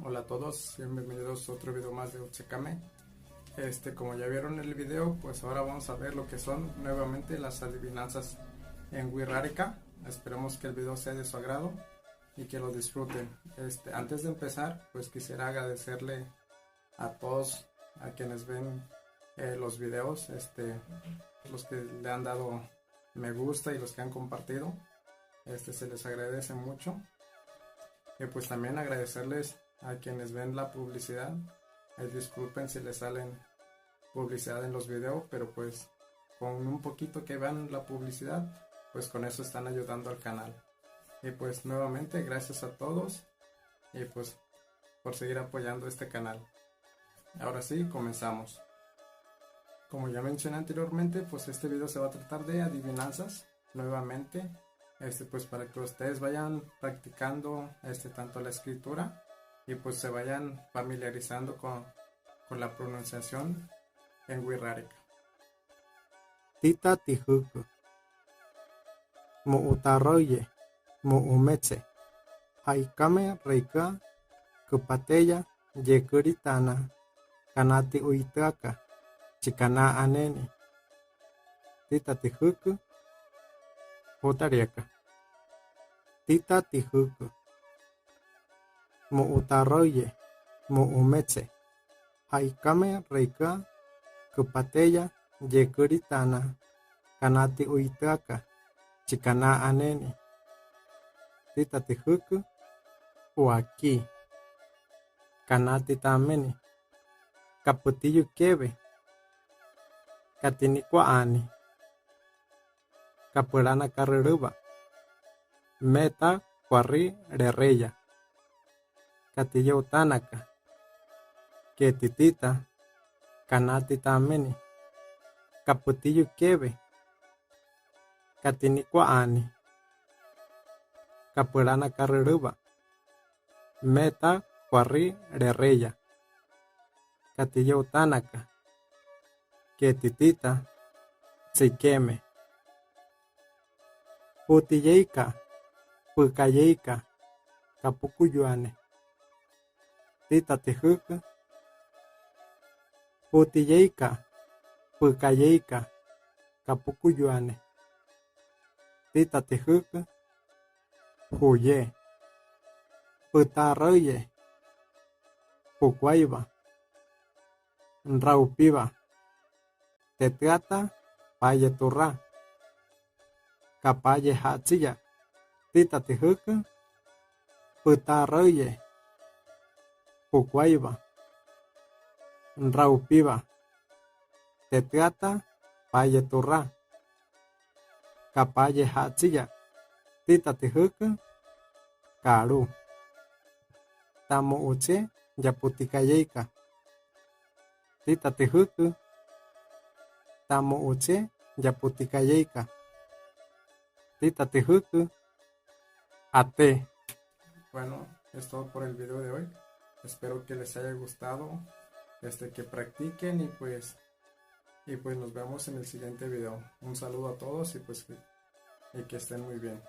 Hola a todos, bienvenidos a otro video más de Uchekame. Como ya vieron el video, pues ahora vamos a ver lo que son nuevamente las adivinanzas en Wixárika. Esperemos que el video sea de su agrado y que lo disfruten. Antes de empezar, pues quisiera agradecerle a todos a quienes ven los videos, los que le han dado me gusta y los que han compartido. Se les agradece mucho. Y pues también agradecerles a quienes ven la publicidad. Disculpen si les salen publicidad en los videos, pero pues con un poquito que vean la publicidad, pues con eso están ayudando al canal. Y pues nuevamente gracias a todos y pues por seguir apoyando este canal. Ahora sí, comenzamos. Como ya mencioné anteriormente, pues este video se va a tratar de adivinanzas nuevamente. Pues para que ustedes vayan practicando tanto la escritura y pues se vayan familiarizando con la pronunciación en Wixárika. Tita tihuku, mu utaroye, mu umeche, haikame reika, kupateya, yekuritana, kanati uitaka, chikana aneni. Tita tihuku, utariaka. Tita tihuku, mu utaroye, mu umeche, haikame reika, kupateya, yekuritana, kanati uitaka, chikana aneni. Tita tihuku, uaki, kanati tameni, kaputiyu kebe, katini kwaani, kapurana karuruba, meta kwari rereya, katiyo utanaka, ketitita, kanati tameni, kaputiyu kebe, katini kwaani, kapurana karuruba, meta kwari rereya, katiyo utanaka, ketitita, tsikeme, putiyeika, pukayeika, kapukuyuane. Tita tihuku, putiyeika, pukayeika, kapukuyuane. Tita tihuku, huye, putaroye, pukwaiba, nraupiba, teteata, paye turra, kapaye hatsiya. Tita tihuku, putaroye, pukwaiba, nraupiba, teteata, paye turra, kapaye hatsiya. Tita tihuku, karu. Tamu uche, yaputikayeka. Tita tihuku, tamu uche, yaputikayeka. Tita tihuku, ate. Bueno, es todo por el video de hoy. Espero que les haya gustado, que practiquen y pues nos vemos en el siguiente video. Un saludo a todos y pues y que estén muy bien.